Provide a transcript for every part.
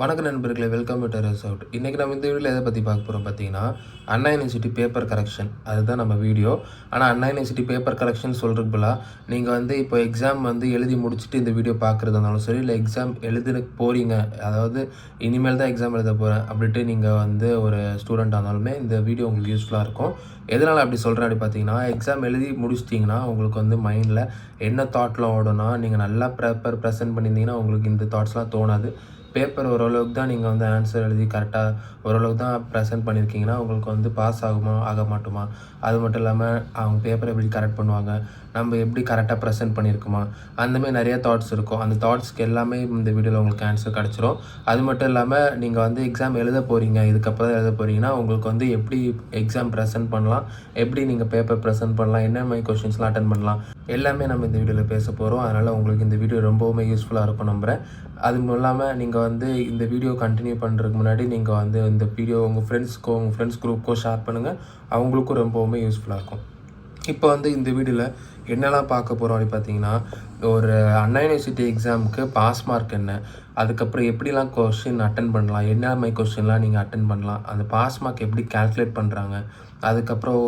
வணக்க நண்பர்களே, welcome to terrace out. இன்றைக்கி நம்ம இந்த வீடியோவில் எதை பற்றி பார்க்க போகிறோம் பார்த்தீங்கன்னா, அண்ணா யூனிவர்சிட்டி பேப்பர் கரெக்ஷன். அதுதான் நம்ம வீடியோ. ஆனால் அண்ணா யூனிவர்சிட்டி பேப்பர் கரெக்ஷன் சொல்கிறதுக்கு பதிலாக நீங்கள் இப்போ எக்ஸாம் எழுதி முடிச்சுட்டு இந்த வீடியோ பார்க்குறதா இருந்தாலும் சரி, இல்லை எக்ஸாம் எழுத போகிறீங்க, அதாவது இனிமேல் தான் எக்ஸாம் எழுத போகிறேன் அப்படின்ட்டு நீங்கள் ஒரு ஸ்டூடெண்ட்டாக இருந்தாலுமே இந்த வீடியோ உங்களுக்கு யூஸ்ஃபுல்லாக இருக்கும். எதனால் அப்படி சொல்கிறேன் அப்படி பார்த்தீங்கன்னா, எக்ஸாம் எழுதி முடிச்சிட்டிங்கன்னா உங்களுக்கு மைண்டில் என்ன தாட்லாம் ஓடும்னா, நீங்கள் நல்லா ப்ரெசென்ட் பண்ணியிருந்தீங்கன்னா உங்களுக்கு இந்த தாட்ஸ்லாம் தோணாது. பேப்பர் ஓரளவுக்கு தான் நீங்கள் ஆன்சர் எழுதி கரெக்டாக ஓரளவுக்கு தான் ப்ரெசென்ட் பண்ணியிருக்கீங்கன்னா உங்களுக்கு பாஸ் ஆகுமா ஆக மாட்டோமா, அது மட்டும் இல்லாமல் அவங்க பேப்பரை எப்படி கரெக்ட் பண்ணுவாங்க, நம்ம எப்படி கரெக்டாக ப்ரெசென்ட் பண்ணியிருக்குமா, அந்தமாதிரி நிறைய தாட்ஸ் இருக்கும். அந்த தாட்ஸ்க்கு எல்லாமே இந்த வீடியோவில் உங்களுக்கு ஆன்சர் கிடச்சிரும். அது மட்டும் இல்லாமல் நீங்கள் எக்ஸாம் எழுத போகிறீங்க, இதுக்கப்புறம் தான் எழுத போகிறீங்கன்னா உங்களுக்கு எப்படி எக்ஸாம் ப்ரெசென்ட் பண்ணலாம், எப்படி நீங்கள் பேப்பர் ப்ரெசென்ட் பண்ணலாம், என்ன மாதிரி கொஷின்ஸ்லாம் அட்டன் பண்ணலாம், எல்லாமே நம்ம இந்த வீடியோவில் பேச போகிறோம். அதனால் உங்களுக்கு இந்த வீடியோ ரொம்பவுமே யூஸ்ஃபுல்லாக இருக்கும் நம்புகிறேன். அதுவும் இல்லாமல் நீங்கள் இந்த வீடியோ கண்டினியூ பண்ணுறதுக்கு முன்னாடி நீங்கள் இந்த வீடியோ உங்கள் ஃப்ரெண்ட்ஸ் குரூப்க்கோ ஷேர் பண்ணுங்கள். அவங்களுக்கும் ரொம்பவுமே யூஸ்ஃபுல்லாக இருக்கும். இப்போ இந்த வீடியோவில் என்னெல்லாம் பார்க்க போகிறோம் அப்படி பார்த்தீங்கன்னா, ஒரு அண்ணா யூனிவர்சிட்டி எக்ஸாமுக்கு பாஸ் மார்க் என்ன, அதுக்கப்புறம் எப்படிலாம் கொஷின் அட்டன் பண்ணலாம், என்ன மாதிரி கொஷின்லாம் நீங்கள் அட்டன் பண்ணலாம், அந்த பாஸ் மார்க் எப்படி கால்குலேட் பண்ணுறாங்க, அதுக்கப்புறம்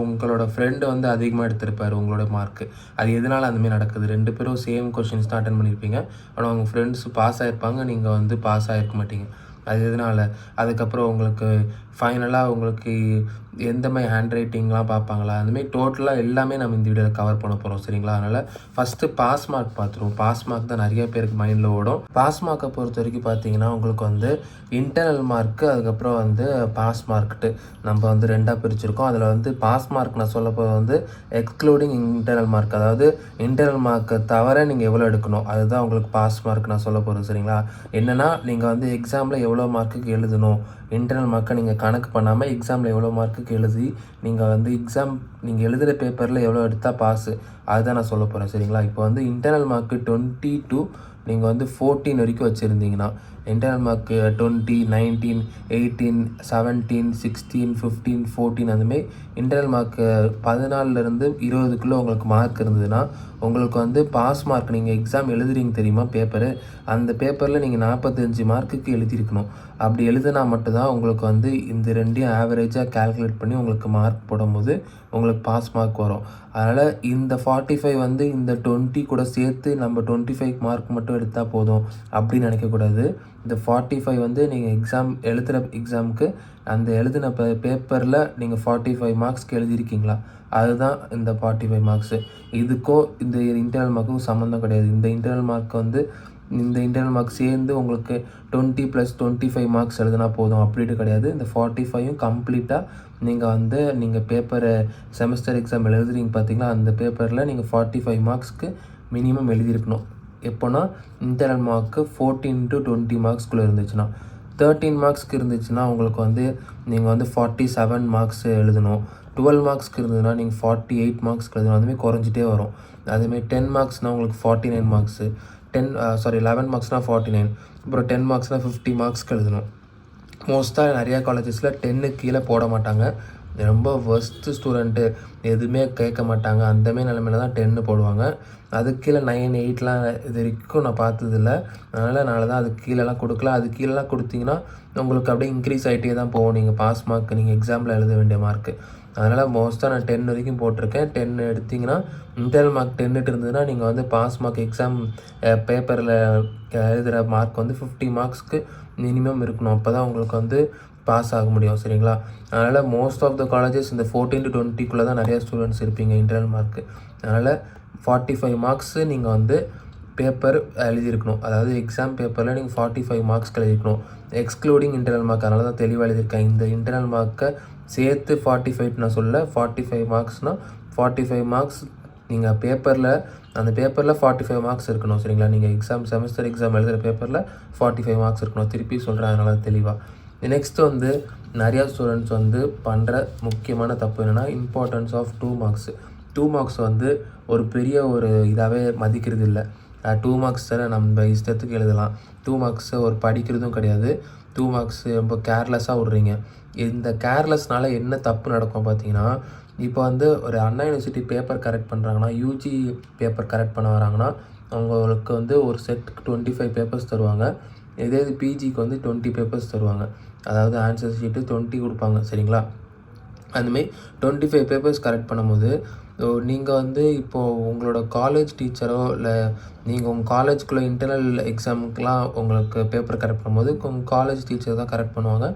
உங்களோட ஃப்ரெண்டு அதிகமாக எடுத்திருப்பார் உங்களோட மார்க்கு, அது எதனால் அந்தமாதிரி நடக்குது, 2 பேரும் சேம் கொஷின்ஸ் தான் அட்டன் பண்ணியிருப்பீங்க, ஆனால் உங்கள் ஃப்ரெண்ட்ஸ் பாஸ் ஆகிருப்பாங்க, நீங்கள் பாஸ் ஆகிருக்க மாட்டீங்க, அது எதனால், அதுக்கப்புறம் உங்களுக்கு ஃபைனலாக உங்களுக்கு எந்த மாதிரி ஹேண்ட் ரைட்டிங்லாம் பார்ப்பாங்களா, அந்தமாதிரி டோட்டலாக எல்லாமே நம்ம இந்த வீடியோவில் கவர் பண்ண போகிறோம். சரிங்களா? அதனால் ஃபஸ்ட்டு பாஸ் மார்க் பார்த்துருவோம். பாஸ் மார்க் தான் நிறைய பேருக்கு மைண்டில் ஓடும். பாஸ் மார்க்கை பொறுத்த வரைக்கும் பார்த்தீங்கன்னா உங்களுக்கு இன்டர்னல் மார்க்கு, அதுக்கப்புறம் பாஸ் மார்க்கிட்டு நம்ம 2ஆக பிரிச்சுருக்கோம். அதில் பாஸ் மார்க் நான் சொல்ல போகிறது எக்ஸ்க்ளூடிங் இன்டர்னல் மார்க், அதாவது இன்டர்னல் மார்க்கை தவிர நீங்கள் எவ்வளோ எடுக்கணும், அதுதான் உங்களுக்கு பாஸ் மார்க் நான் சொல்ல போகிறது. சரிங்களா? என்னென்னா நீங்கள் எக்ஸாமில் எவ்வளோ மார்க்குக்கு எழுதணும், இன்டர்னல் மார்க்கை நீங்கள் கணக்கு பண்ணாமல் எக்ஸாமில் எவ்வளோ மார்க்குக்கு எழுதி நீங்கள் எக்ஸாம் நீங்கள் எழுதுகிற பேப்பரில் எவ்வளோ எடுத்தால் பாஸு, அதுதான் நான் சொல்ல போகிறேன். சரிங்களா? இப்போ இன்டர்னல் மார்க்கு 20 to நீங்கள் 14 வரைக்கும் வச்சுருந்தீங்கன்னா, இன்டர்னல் மார்க்கு 20, 19, 18, 17, 16, 15, 14 அந்தமாரி இன்டர்னல் மார்க்கு 14லேருந்து 20க்குள்ளே உங்களுக்கு மார்க் இருந்ததுன்னா உங்களுக்கு பாஸ் மார்க், நீங்கள் எக்ஸாம் எழுதுறீங்க தெரியுமா பேப்பரு, அந்த பேப்பரில் நீங்கள் 45 மார்க்குக்கு எழுதியிருக்கணும். அப்படி எழுதுனா மட்டும்தான் உங்களுக்கு இந்த ரெண்டையும் ஆவரேஜாக கால்குலேட் பண்ணி உங்களுக்கு மார்க் போடும்போது உங்களுக்கு பாஸ் மார்க் வரும். அதனால் இந்த 45 இந்த 20 கூட சேர்த்து நம்ம 25 மார்க் மட்டும் எடுத்தால் போதும் அப்படின்னு நினைக்கக்கூடாது. இந்த 45 நீங்கள் எழுதுகிற எக்ஸாமுக்கு அந்த எழுதின பேப்பரில் நீங்கள் 45 மார்க்ஸ்க்கு எழுதியிருக்கீங்களா, அதுதான் இந்த 45 மார்க்ஸு. இதுக்கோ இந்த இன்டர்னல் மார்க்கும் சம்மந்தம் கிடையாது. இந்த இன்டர்னல் மார்க் சேர்ந்து உங்களுக்கு 20 + 25 மார்க்ஸ் எழுதினா போதும் அப்படின்ட்டு கிடையாது. இந்த 45ம் கம்ப்ளீட்டாக நீங்கள் பேப்பரை செமஸ்டர் எக்ஸாம் எழுதுறீங்க பார்த்தீங்களா, அந்த பேப்பரில் நீங்கள் 45 மார்க்ஸ்க்கு மினிமம் எழுதியிருக்கணும். எப்போனா இன்டர்னல் மார்க்கு 14 to 20 மார்க்ஸ்குள்ளே இருந்துச்சுன்னா, 13 மார்க்ஸ்க்கு இருந்துச்சுன்னா உங்களுக்கு நீங்கள் 47 மார்க்ஸ் எழுதணும். 12 மார்க்ஸ்க்கு இருந்ததுன்னா நீங்கள் 48 மார்க்ஸ்க்கு எழுதணும். அதுமாதிரி குறைஞ்சிட்டே வரும். அதுமாதிரி 10 மார்க்ஸ்னால் உங்களுக்கு 49 மார்க்ஸு, 11 மார்க்ஸ்னால் 49, அப்புறம் 10 மார்க்ஸ்னால் 50 மார்க்ஸ்க்கு எழுதணும். மோஸ்ட்டாக நிறையா காலேஜஸில் 10க்கு கீழே போட மாட்டாங்க. ரொம்ப ஒர்ஸ்ட்டு ஸ்டூடெண்ட்டு எதுவுமே கேட்க மாட்டாங்க, அந்தமாரி நிலமையில தான் 10 போடுவாங்க. அதுக்கு கீழே 9, 8லாம் இது வரைக்கும் நான் பார்த்ததில்ல. அதனால் தான் அதுக்கு கீழெலாம் கொடுக்கல. அதுக்கு கீழெலாம் கொடுத்தீங்கன்னா உங்களுக்கு அப்படியே இன்க்ரீஸ் ஆகிட்டே தான் போகும் நீங்கள் பாஸ் மார்க், நீங்கள் எக்ஸாமில் எழுத வேண்டிய மார்க்கு. அதனால் மோஸ்ட்டாக நான் 10 வரைக்கும் போட்டிருக்கேன். 10 எடுத்திங்கன்னா இன்டர்னல் மார்க் 10 இருந்ததுன்னா நீங்கள் பாஸ் மார்க் எக்ஸாம் பேப்பரில் எழுதுகிற மார்க் 50 மார்க்ஸ்க்கு மினிமம் இருக்கணும். அப்போ தான் உங்களுக்கு பாஸ் ஆக முடியும். சரிங்களா? அதனால் மோஸ்ட் ஆஃப் த காலேஜஸ் இந்த 14 to 20க்குள்ளே தான் நிறையா ஸ்டூடெண்ட்ஸ் இருப்பீங்க இன்டர்னல் மார்க்கு. அதனால் 45 மார்க்ஸு நீங்கள் பேப்பர் எழுதியிருக்கணும். அதாவது எக்ஸாம் பேப்பரில் நீங்கள் 45 மார்க்ஸ்க்கு எழுதியிருக்கணும், எக்ஸ்க்ளூடிங் இன்டர்னல் மார்க். அதனால தான் தெளிவாக எழுதியிருக்கேன். இந்த இன்டர்னல் மார்க்கை சேர்த்து 45 நான் சொல்ல, 45 மார்க்ஸ்னால் 45 மார்க்ஸ் நீங்கள் அந்த பேப்பரில் 45 மார்க்ஸ் இருக்கணும். சரிங்களா? நீங்கள் செமஸ்டர் எக்ஸாம் எழுதுகிற பேப்பரில் 45 மார்க்ஸ் இருக்கணும். திருப்பி சொல்கிறேன், அதனால் தெளிவாக. நெக்ஸ்ட்டு நிறையா ஸ்டூடெண்ட்ஸ் பண்ணுற முக்கியமான தப்பு என்னென்னா, இம்பார்ட்டன்ஸ் ஆஃப் 2 மார்க்ஸு. 2 மார்க்ஸ் ஒரு பெரிய இதாகவே மதிக்கிறது இல்லை. 2 மார்க்ஸ் தானே நம்ம இஷ்டத்துக்கு எழுதலாம், 2 மார்க்ஸை படிக்கிறதும் கிடையாது. 2 மார்க்ஸ் ரொம்ப கேர்லெஸ்ஸாக விட்றீங்க. இந்த கேர்லெஸ்னால என்ன தப்பு நடக்கும் பார்த்தீங்கன்னா, இப்போ ஒரு அண்ணா யூனிவர்சிட்டி பேப்பர் கரெக்ட் பண்ணுறாங்கன்னா, யூஜி பேப்பர் கரெக்ட் பண்ண வராங்கன்னா அவங்களுக்கு ஒரு செட்டுக்கு 25 பேப்பர்ஸ் தருவாங்க. இதே இது பிஜிக்கு வந்து 20 பேப்பர்ஸ் தருவாங்க. அதாவது ஆன்சர் ஷீட்டு 20 கொடுப்பாங்க சரிங்களா. அதுமாரி 25 பேப்பர்ஸ் கரெக்ட் பண்ணும்போது நீங்கள் வந்து இப்போது உங்களோட காலேஜ் டீச்சரோ இல்லை நீங்கள் உங்கள் காலேஜ்குள்ளே இன்டர்னல் எக்ஸாமுக்கெலாம் உங்களுக்கு பேப்பர் கரெக்ட் பண்ணும்போது உங்கள் காலேஜ் டீச்சர் தான் கரெக்ட் பண்ணுவாங்க.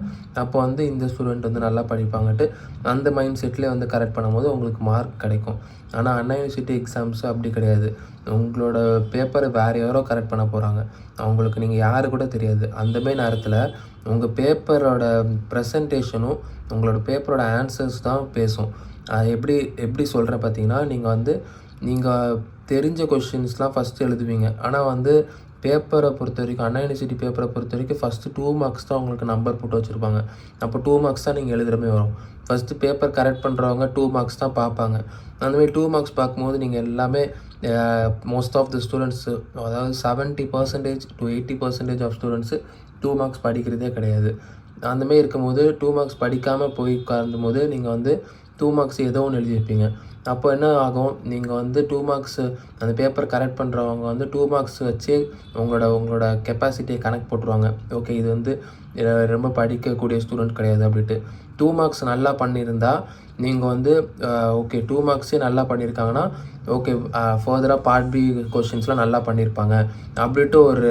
அப்போ வந்து இந்த ஸ்டூடெண்ட் வந்து நல்லா படிப்பாங்கட்டு அந்த மைண்ட் செட்லேயே வந்து கரெக்ட் பண்ணும்போது உங்களுக்கு மார்க் கிடைக்கும். ஆனால் அண்ணா யூனிவர்சிட்டி எக்ஸாம்ஸ் அப்படி கிடையாது. உங்களோட பேப்பரை வேறு யாரோ கரெக்ட் பண்ண போகிறாங்க. அவங்களுக்கு நீங்கள் யாரு கூட தெரியாது. அந்தமாரி நேரத்தில் உங்கள் பேப்பரோட ப்ரெசன்டேஷனும் உங்களோட பேப்பரோட ஆன்சர்ஸ் தான் பேசும். எப்படி சொல்கிறேன் பார்த்தீங்கன்னா, நீங்கள் தெரிஞ்ச கொஷின்ஸ்லாம் ஃபஸ்ட்டு எழுதுவீங்க. ஆனால் வந்து பேப்பரை பொறுத்த வரைக்கும் அண்ணா யூனிவர்சிட்டி பேப்பரை பொறுத்த வரைக்கும் ஃபஸ்ட்டு 2 மார்க்ஸ் தான் உங்களுக்கு நம்பர் போட்டு வச்சுருப்பாங்க. அப்போ 2 மார்க்ஸ் தான் நீங்கள் எழுதுகிற மாரி வரும். ஃபஸ்ட்டு பேப்பர் கரெக்ட் பண்ணுறவங்க 2 மார்க்ஸ் தான் பார்ப்பாங்க. அந்தமாரி 2 மார்க்ஸ் பார்க்கும்போது நீங்கள் எல்லாமே மோஸ்ட் ஆஃப் த ஸ்டூடெண்ட்ஸு அதாவது 70% to 80% ஆஃப் ஸ்டூடெண்ட்ஸு 2 மார்க்ஸ் படிக்கிறதே கிடையாது. அந்தமாரி இருக்கும்போது 2 மார்க்ஸ் படிக்காமல் போய் உட்காரும்போது நீங்கள் வந்து 2 மார்க்ஸ் ஏதோ ஒன்று எழுதியிருப்பீங்க. அப்போ என்ன ஆகும், நீங்கள் வந்து 2 மார்க்ஸு அந்த பேப்பர் கரெக்ட் பண்ணுறவங்க வந்து 2 மார்க்ஸ் வச்சு உங்களோட கெப்பாசிட்டியை கணக்கு போட்டுருவாங்க. ஓகே, இது வந்து ரொம்ப படிக்கக்கூடிய ஸ்டூடெண்ட் கிடையாது அப்படின்ட்டு. 2 மார்க்ஸ் நல்லா பண்ணியிருந்தா நீங்கள் வந்து ஓகே 2 மார்க்ஸே நல்லா பண்ணியிருக்காங்கன்னா ஓகே ஃபர்தராக பார்ட் பி கொஷின்ஸ்லாம் நல்லா பண்ணியிருப்பாங்க அப்படின்ட்டு ஒரு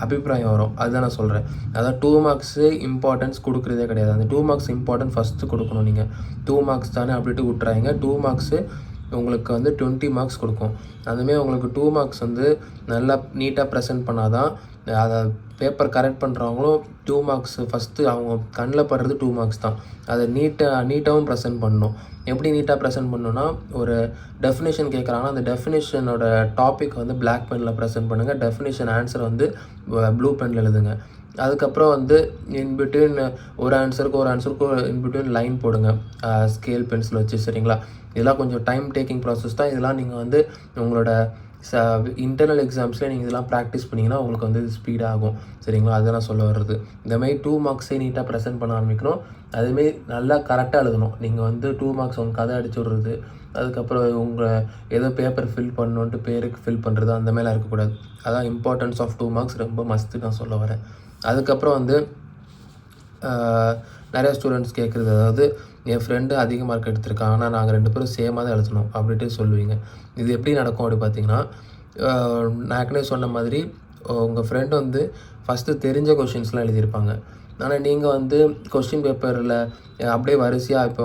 அபிப்பிராயம் வரும். அதுதான் நான் சொல்கிறேன். அதாவது 2 மார்க்ஸு இம்பார்ட்டன்ஸ் கொடுக்குறதே கிடையாது. அந்த 2 மார்க்ஸ் இம்பார்ட்டன்ட் ஃபஸ்ட்டு கொடுக்கணும். நீங்கள் 2 மார்க்ஸ் தானே அப்படின்ட்டு விட்றாங்க. 2 மார்க்ஸு உங்களுக்கு வந்து 20 மார்க்ஸ் கொடுக்கும். அதுமாரி உங்களுக்கு 2 மார்க்ஸ் வந்து நல்லா நீட்டாக ப்ரெசென்ட் பண்ணால் தான் அதை பேப்பர் கரெக்ட் பண்ணுறவங்களும் 2 மார்க்ஸ் ஃபஸ்ட்டு அவங்க கண்ணில் படுறது 2 மார்க்ஸ் தான். அதை நீட்டாகவும் ப்ரெசென்ட் பண்ணணும். எப்படி நீட்டாக ப்ரெசென்ட் பண்ணணுன்னா, ஒரு டெஃபினேஷன் கேட்குறாங்கன்னா அந்த டெஃபினேஷனோட டாபிக் வந்து பிளாக் பெனில் ப்ரெசென்ட் பண்ணுங்கள். டெஃபினேஷன் ஆன்சர் வந்து ப்ளூ பெனில் எழுதுங்க. அதுக்கப்புறம் வந்து இன்பிட்வீன் ஒரு ஆன்சருக்கும் இன்பிட்வீன் லைன் போடுங்க ஸ்கேல் பென்சில் வச்சு சரிங்களா. இதெல்லாம் கொஞ்சம் டைம் டேக்கிங் ப்ராசஸ் தான். இதெல்லாம் நீங்கள் வந்து உங்களோட இன்டர்னல் எக்ஸாம்ஸில் நீங்கள் இதெல்லாம் ப்ராக்டிஸ் பண்ணிங்கன்னா உங்களுக்கு வந்து ஸ்பீடாகும் சரிங்களா. அதுதான் நான் சொல்ல வர்றது. இந்தமாரி 2 மார்க்ஸே நீட்டாக ப்ரெசென்ட் பண்ண ஆரம்பிக்கணும். அதுமாரி நல்லா கரெக்டாக எழுதணும். நீங்கள் வந்து 2 மார்க்ஸ் உங்கள் கதை அடிச்சு விட்றது, அதுக்கப்புறம் உங்கள் ஏதோ பேப்பர் ஃபில் பண்ணணுன்ட்டு பேருக்கு ஃபில் பண்ணுறது அந்த மாதிரிலாம் இருக்கக்கூடாது. அதான் இம்பார்ட்டன்ஸ் ஆஃப் 2 மார்க்ஸ் ரொம்ப மஸ்ட்டு நான் சொல்ல வரேன். அதுக்கப்புறம் வந்து நிறையா ஸ்டூடெண்ட்ஸ் கேட்குறது, அதாவது என் ஃப்ரெண்டு அதிக மார்க் எடுத்திருக்கான் ஆனால் நாங்கள் 2 பேரும் சேமாக தான் எழுதணும் அப்படின்ட்டு சொல்லுவீங்க. இது எப்படி நடக்கும் அப்படி பார்த்தீங்கன்னா, நான் ஏற்கனவே சொன்ன மாதிரி உங்கள் ஃப்ரெண்டு வந்து ஃபஸ்ட்டு தெரிஞ்ச கொஷின்ஸ்லாம் எழுதியிருப்பாங்க. ஆனால் நீங்கள் வந்து கொஸ்டின் பேப்பரில் அப்படியே வரிசையாக இப்போ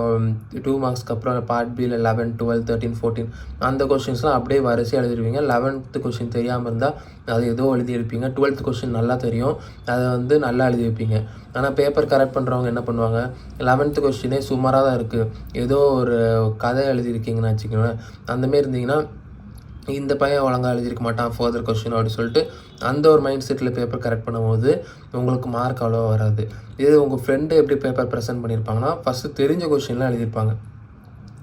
2 மார்க்ஸ்க்கு அப்புறம் பார்ட் பியில் 11, 12, 13, 14 அந்த கொஷின்ஸ்லாம் அப்படியே வரிசையாக எழுதிருவீங்க. 11th கொஷின் தெரியாமல் இருந்தால் அது ஏதோ எழுதியிருப்பீங்க. 12th கொஷின் நல்லா தெரியும், அதை வந்து நல்லா எழுதி வைப்பீங்க. ஆனால் பேப்பர் கரெக்ட் பண்ணுறவங்க என்ன பண்ணுவாங்க, 11th கொஷினே சுமாராக தான் இருக்குது, ஏதோ ஒரு கதை எழுதியிருக்கீங்கன்னு வச்சுக்கோங்களேன். அந்தமாரி இருந்தீங்கன்னா இந்த பையன் ஒழுங்காக எழுதியிருக்க மாட்டான் ஃபர்தர் கொஸ்டின் அப்படின்னு சொல்லிட்டு அந்த ஒரு மைண்ட் செட்டில் பேப்பர் கரெக்ட் பண்ணும்போது உங்களுக்கு மார்க் அவ்வளோவா வராது. இது உங்கள் ஃப்ரெண்டு எப்படி பேப்பர் ப்ரெசென்ட் பண்ணியிருப்பாங்கன்னா, ஃபஸ்ட்டு தெரிஞ்ச கொஸ்டின்லாம் எழுதியிருப்பாங்க.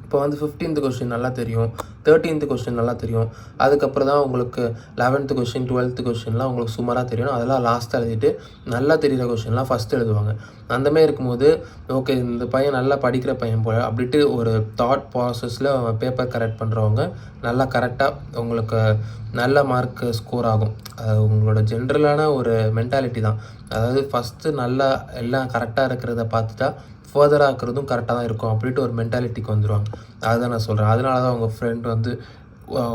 இப்போ வந்து 15th கொஸ்டின் நல்லா தெரியும், 13th கொஸ்டின் நல்லா தெரியும், அதுக்கப்புறம் தான் உங்களுக்கு 11th கொஸ்டின் 12th கொஸ்டின்லாம் உங்களுக்கு சுமாராக தெரியும். அதெல்லாம் லாஸ்ட்டாக எழுதிட்டு நல்லா தெரிகிற கொஸ்டின்லாம் ஃபஸ்ட்டு எழுதுவாங்க. அந்தமாதிரி இருக்கும்போது ஓகே இந்த பையன் நல்லா படிக்கிற பையன் போல் அப்படின்ட்டு ஒரு தாட் ப்ராசஸில் பேப்பர் கரெக்ட் பண்ணுறவங்க நல்லா கரெக்டாக உங்களுக்கு நல்ல மார்க் ஸ்கோர் ஆகும். உங்களோட ஜென்ரலான ஒரு மென்டாலிட்டி தான். அதாவது ஃபஸ்ட்டு நல்லா எல்லாம் கரெக்டாக இருக்கிறத பார்த்துட்டா ஃபர்தராக இருக்கிறதும் கரெக்டாக தான் இருக்கும் அப்படின்ட்டு ஒரு மென்டாலிட்டிக்கு வந்துடுவாங்க. அதுதான் நான் சொல்கிறேன். அதனால தான் உங்கள் ஃப்ரெண்ட் வந்து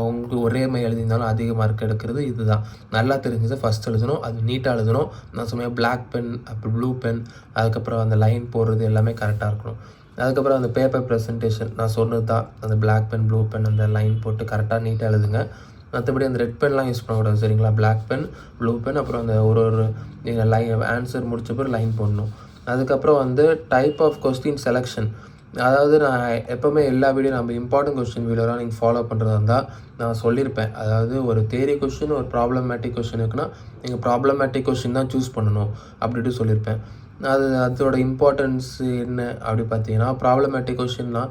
உங்களுக்கு ஒரே மாதிரி எழுதியிருந்தாலும் அதிக மார்க் எடுக்கிறது இதுதான். நல்லா தெரிஞ்சதை ஃபஸ்ட் எழுதணும், அது நீட்டாக எழுதணும். நான் சொன்னேன் பிளாக் பென் அப்புறம் ப்ளூ பென், அதுக்கப்புறம் அந்த லைன் போடுறது எல்லாமே கரெக்டாக இருக்கணும். அதுக்கப்புறம் அந்த பேப்பர் ப்ரெசன்டேஷன் நான் சொன்னது தான். அந்த பிளாக் பென் ப்ளூ பென் அந்த லைன் போட்டு கரெக்டாக நீட்டாக எழுதுங்க. மற்றபடி அந்த ரெட் பென்லாம் யூஸ் பண்ணக்கூடாது சரிங்களா. பிளாக் பென் ப்ளூ பென் அப்புறம் அந்த ஒரு நீங்கள் ஆன்சர் முடிச்ச பிறகு லைன் போடணும். அதுக்கப்புறம் வந்து டைப் ஆஃப் கொஸ்டின் செலெக்ஷன், அதாவது நான் எப்போவுமே எல்லா வீடியோ நம்ம இம்பார்ட்டன்ட் கொஸ்டின் வீடியோலாம் நீங்கள் ஃபாலோ பண்ணுறதா இருந்தால் நான் சொல்லியிருப்பேன். அதாவது ஒரு தியரி கொஸ்டின் ஒரு ப்ராப்ளமேட்டிக் கொஸ்டின் இருக்குன்னா நீங்கள் ப்ராப்ளமேட்டிக் கொஸ்டின் தான் சூஸ் பண்ணணும் அப்படின்ட்டு சொல்லியிருப்பேன். அதோட இம்பார்ட்டன்ஸ் என்ன அப்படி பார்த்தீங்கன்னா, ப்ராப்ளமேட்டிக் கொஸ்டின்னா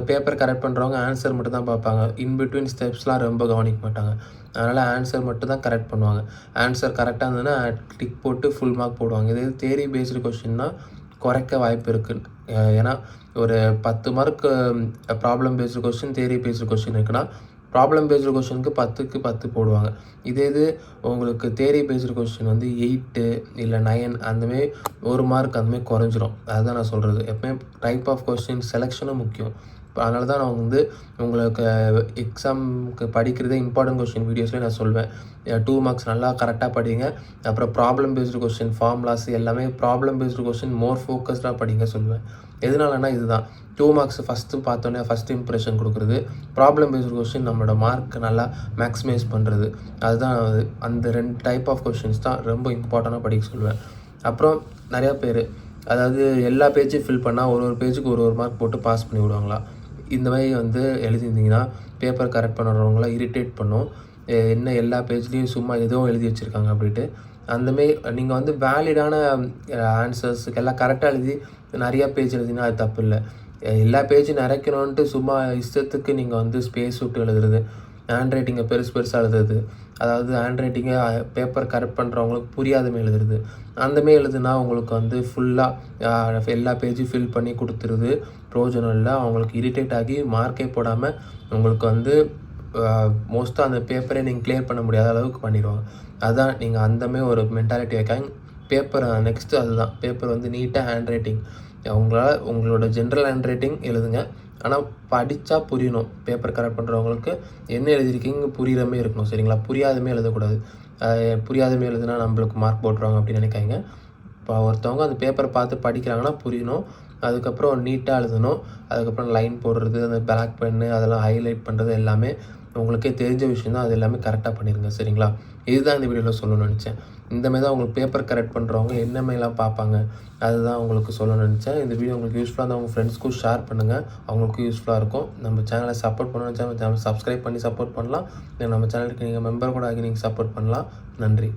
பேப்பர் கரெக்ட் பண்ணுறவங்க ஆன்சர் மட்டும் தான் பார்ப்பாங்க. இன்பிட்வீன் ஸ்டெப்ஸ்லாம் ரொம்ப கவனிக்க மாட்டாங்க. அதனால் ஆன்சர் மட்டும் தான் கரெக்ட் பண்ணுவாங்க. ஆன்சர் கரெக்டாக இருந்ததுன்னா டிக் போட்டு ஃபுல் மார்க் போடுவாங்க. இதே தியரி பேஸ்டு கொஸ்டின்னா குறைக்க வாய்ப்பு இருக்குது. ஏன்னா ஒரு 10 mark problem based question theory based question இருக்குன்னா ப்ராப்ளம் பேஸ்டு கொஸ்டினுக்கு 10க்கு 10 போடுவாங்க. இது உங்களுக்கு தியரி பேஸ்டு கொஸ்டின் வந்து 8 இல்ல 9 அந்தமாரி 1 மார்க் அந்தமாரி குறைஞ்சிரும். அதுதான் நான் சொல்கிறது. எப்பவுமே டைப் ஆஃப் கொஸ்டின் செலெக்ஷனும் முக்கியம். அதனால தான் நான் வந்து உங்களுக்கு எக்ஸாமுக்கு படிக்கிறதே இம்பார்ட்டன்ட் கொஸ்டின் வீடியோஸ்லேயே நான் சொல்வேன். 2 மார்க்ஸ் நல்லா கரெக்டாக படிங்க. அப்புறம் ப்ராப்ளம் பேஸ்டு கொஸ்டின் ஃபார்முலாஸ் எல்லாமே ப்ராப்ளம் பேஸ்டு கொஸ்டின் மோர் ஃபோக்கஸ்டாக படிங்க சொல்லுவேன். எதனாலனா இதுதான் 2 மார்க்ஸ் ஃபஸ்ட்டு பார்த்தோன்னே ஃபஸ்ட் இம்ப்ரெஷன் கொடுக்குறது, ப்ராப்ளம் பேஸ்டு கொஸ்டின் நம்மளோட மார்க் நல்லா மேக்ஸிமைஸ் பண்ணுறது. அதுதான் அந்த 2 டைப் ஆஃப் கொஸ்டின்ஸ் தான் ரொம்ப இம்பார்ட்டண்ட்டாக படிக்க சொல்லுவேன். அப்புறம் நிறையா பேர் அதாவது எல்லா பேஜையும் ஃபில் பண்ணால் ஒரு பேஜுக்கு ஒரு மார்க் போட்டு பாஸ் பண்ணி விடுவாங்களா. இந்த மாதிரி வந்து எழுதியிருந்தீங்கன்னா பேப்பர் கரெக்ட் பண்ணுறவங்கள இரிட்டேட் பண்ணும். என்ன எல்லா பேஜ்லேயும் சும்மா ஏதோ எழுதி வச்சுருக்காங்க அப்படின்ட்டு. அந்தமாரி நீங்கள் வந்து வேலிடான ஆன்சர்ஸுக்கு எல்லாம் கரெக்டாக எழுதி நிறையா பேஜ் எழுதினா அது தப்பு இல்லை. எல்லா பேஜும் நிறைக்கணுன்ட்டு சும்மா இஷ்டத்துக்கு நீங்கள் வந்து ஸ்பேஸ் விட்டு எழுதுறது, ஹேண்ட் ரைட்டிங்கை பெருசாக எழுதுறது, அதாவது ஹேண்ட் ரைட்டிங்கை பேப்பர் கரெக்ட் பண்ணுறவங்களுக்கு புரியாதமாரி எழுதுறது, அந்தமாரி எழுதுனா உங்களுக்கு வந்து ஃபுல்லாக எல்லா பேஜும் ஃபில் பண்ணி கொடுத்துருது. பிரயோஜனம் இல்லை. அவங்களுக்கு இரிட்டேட் ஆகி மார்க்கே போடாமல் உங்களுக்கு வந்து மோஸ்ட்டாக அந்த பேப்பரை நீங்கள் கிளியர் பண்ண முடியாத அளவுக்கு பண்ணிடுவாங்க. அதுதான் நீங்கள் அந்தமாரி ஒரு மென்டாலிட்டி வைக்காங்க. பேப்பர் நெக்ஸ்ட்டு அதுதான் பேப்பர் வந்து நீட்டாக ஹேண்ட் ரைட்டிங் உங்களோட ஜென்ரல் ஹேண்ட் ரைட்டிங் எழுதுங்க. ஆனால் படித்தா புரியணும். பேப்பர் கரெக்ட் பண்ணுறவங்களுக்கு என்ன எழுதியிருக்கீங்க புரிகிற மாதிரி இருக்கணும். சரிங்களா? புரியாதமே எழுதக்கூடாது. புரியாதமே எழுதுனா நம்மளுக்கு மார்க் போட்டுருவாங்க அப்படின்னு நினைக்காங்க. இப்போ ஒருத்தவங்க அந்த பேப்பரை பார்த்து படிக்கிறாங்கன்னா புரியணும். அதுக்கப்புறம் நீட்டாக எழுதணும். அதுக்கப்புறம் லைன் போடுறது, அந்த பிளாக் பென்னு அதெல்லாம் ஹைலைட் பண்ணுறது எல்லாமே உங்களுக்கே தெரிஞ்ச விஷயம் தான். அது எல்லாமே கரெக்டாக பண்ணிடுங்க. சரிங்களா? இதுதான் இந்த வீடியோவில் சொல்லணும்னு நினச்சேன். இந்தமாரி தான் உங்களுக்கு பேப்பர் கரெக்ட் பண்ணுறவங்க என்ன மாதிரிலாம் பார்ப்பாங்க அதுதான் உங்களுக்கு சொல்லணும்னு நினச்சேன். இந்த வீடியோ உங்களுக்கு யூஸ்ஃபுல்லாக இருந்தால் உங்கள் ஃப்ரெண்ட்ஸ்க்கும் ஷேர் பண்ணுங்கள். அவங்களுக்கும் யூஸ்ஃபுல்லாக இருக்கும். நம்ம சேனலை சப்போர்ட் பண்ணணும்னு நினச்சா நம்ம சேனல் சப்ஸ்கிரைப் பண்ணி சப்போர்ட் பண்ணலாம். நம்ம சேனலுக்கு நீங்கள் மெம்பர் கூட ஆகி நீங்கள் சப்போர்ட் பண்ணலாம். நன்றி.